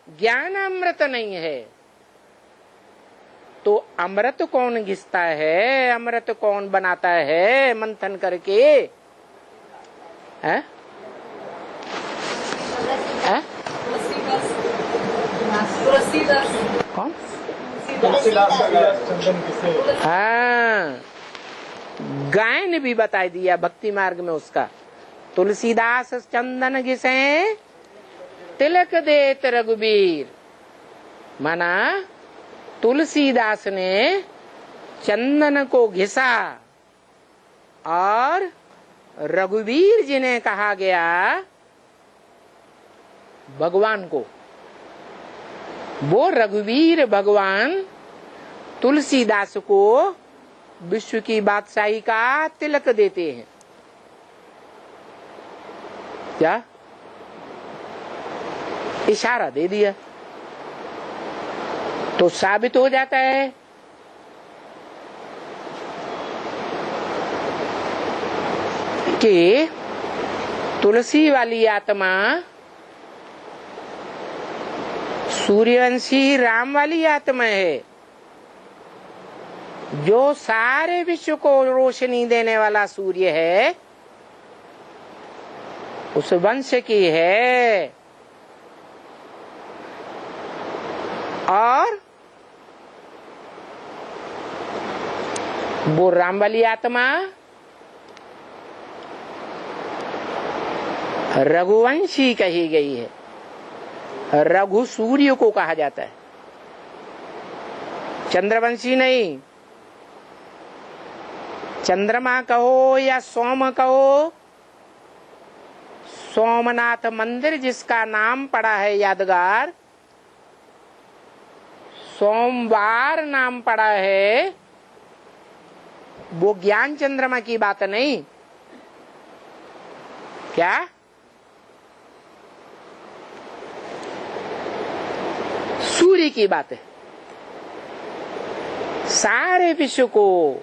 ज्ञान अमृत नहीं है। तो अमृत कौन घिसता है, अमृत कौन बनाता है मंथन करके? है? है? कौन? हाँ, गायन भी बता दिया भक्ति मार्ग में उसका। तुलसीदास चंदन घिसे तिलक देत रघुबीर। माना तुलसीदास ने चंदन को घिसा और रघुवीर जी ने कहा गया भगवान को। वो रघुवीर भगवान तुलसीदास को विश्व की बादशाही का तिलक देते हैं। क्या इशारा दे दिया तो साबित हो जाता है कि तुलसी वाली आत्मा सूर्यवंशी राम वाली आत्मा है, जो सारे विश्व को रोशनी देने वाला सूर्य है, उस वंश की है। और वो राम वाली आत्मा रघुवंशी कही गई है। रघु सूर्य को कहा जाता है, चंद्रवंशी नहीं। चंद्रमा कहो या सोम कहो, सोमनाथ मंदिर जिसका नाम पड़ा है यादगार, सोमवार नाम पड़ा है, वो ज्ञान चंद्रमा की बात नहीं। क्या सूर्य की बात है। सारे विश्व को,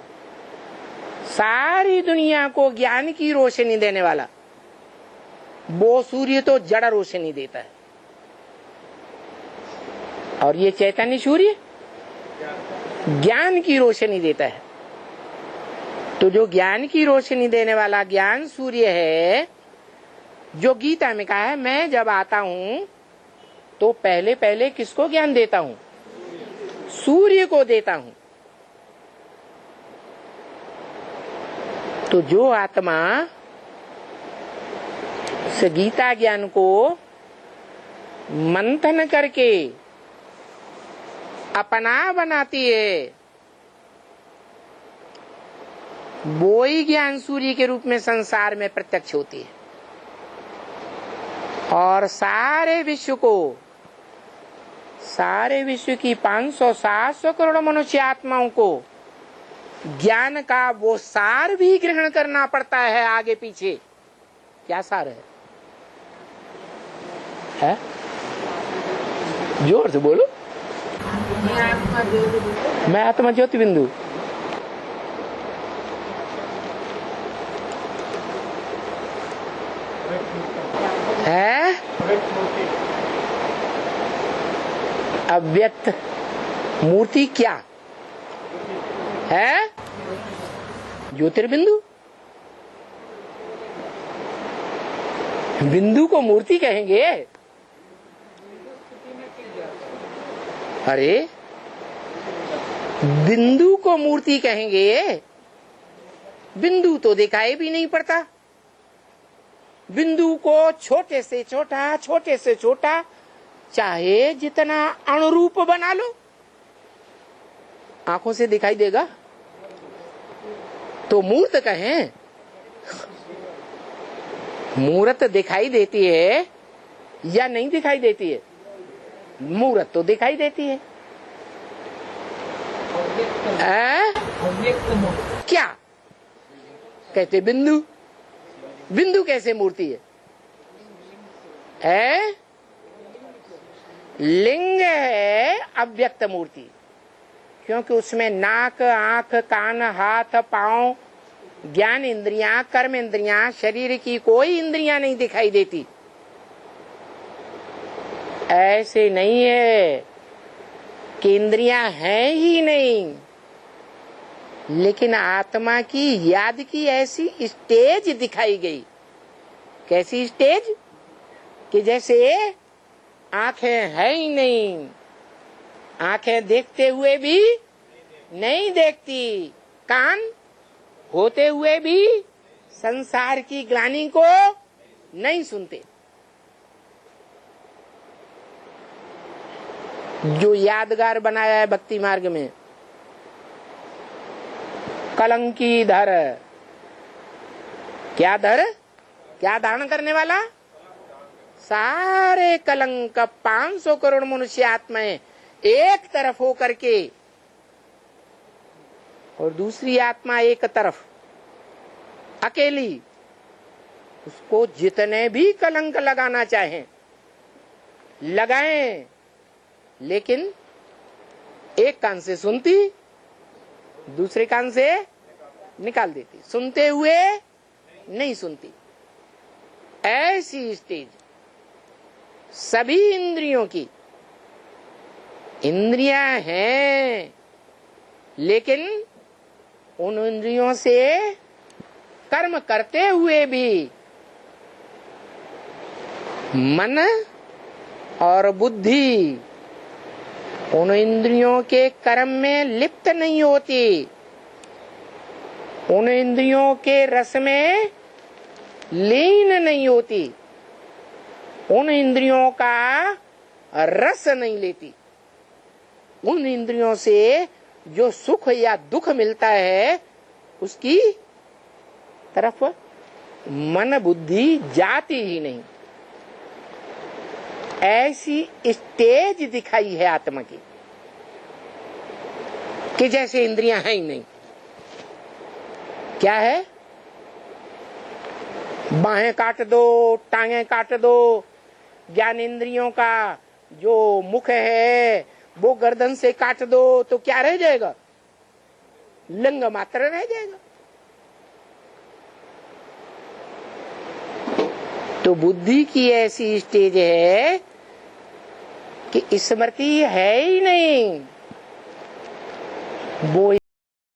सारी दुनिया को ज्ञान की रोशनी देने वाला वो सूर्य तो जड़ रोशनी देता है, और ये चैतन्य सूर्य ज्ञान की रोशनी देता है। तो जो ज्ञान की रोशनी देने वाला ज्ञान सूर्य है, जो गीता में कहा है मैं जब आता हूं तो पहले पहले किसको ज्ञान देता हूं? सूर्य को देता हूं। तो जो आत्मा से गीता ज्ञान को मंथन करके अपना बनाती है, वो ही ज्ञान सूर्य के रूप में संसार में प्रत्यक्ष होती है, और सारे विश्व को, सारे विश्व की 500-700 करोड़ मनुष्य आत्माओं को ज्ञान का वो सार भी ग्रहण करना पड़ता है। आगे पीछे क्या सार है? जोर से बोलो। मैं आत्मा ज्योति बिंदु। है अव्यक्त मूर्ति क्या है? ज्योतिर्बिंदु। बिंदु को मूर्ति कहेंगे? अरे बिंदु को मूर्ति कहेंगे? बिंदु तो दिखाई भी नहीं पड़ता। बिंदु को छोटे से छोटा, छोटे से छोटा, चाहे जितना अणुरूप बना लो, आंखों से दिखाई देगा। तो मूर्त कहें? मूर्त दिखाई देती है या नहीं दिखाई देती है? मूर्त तो दिखाई देती है। क्या कहते? बिंदु। बिंदु कैसे मूर्ति है? लिंग है अव्यक्त मूर्ति, क्योंकि उसमें नाक, आंख, कान, हाथ, पांव, ज्ञान इंद्रियां, कर्म इंद्रियां, शरीर की कोई इंद्रियां नहीं दिखाई देती। ऐसे नहीं है कि इंद्रियां हैं ही नहीं, लेकिन आत्मा की याद की ऐसी स्टेज दिखाई गई। कैसी स्टेज? कि जैसे आंखें है ही नहीं, आंखें देखते हुए भी नहीं देखती, कान होते हुए भी संसार की ग्लानि को नहीं सुनते। जो यादगार बनाया है भक्ति मार्ग में, कलंकी धर, क्या धर? क्या धारण करने वाला? सारे कलंक 500 करोड़ मनुष्य आत्माएं एक तरफ हो करके और दूसरी आत्मा एक तरफ अकेली, उसको जितने भी कलंक लगाना चाहें लगाएं, लेकिन एक कान से सुनती, दूसरे कान से निकाल देती, सुनते हुए नहीं सुनती। ऐसी स्टेज सभी इंद्रियों की। इंद्रियां हैं, लेकिन उन इंद्रियों से कर्म करते हुए भी मन और बुद्धि उन इंद्रियों के कर्म में लिप्त नहीं होती, उन इंद्रियों के रस में लीन नहीं होती, उन इंद्रियों का रस नहीं लेती। उन इंद्रियों से जो सुख या दुख मिलता है उसकी तरफ मन बुद्धि जाती ही नहीं। ऐसी स्टेज दिखाई है आत्मा की कि जैसे इंद्रियां हैं ही नहीं। क्या है? बाहें काट दो, टांगें काट दो, ज्ञान इंद्रियों का जो मुख है वो गर्दन से काट दो तो क्या रह जाएगा? लिंग मात्र रह जाएगा। तो बुद्धि की ऐसी स्टेज है कि स्मृति है ही नहीं, वो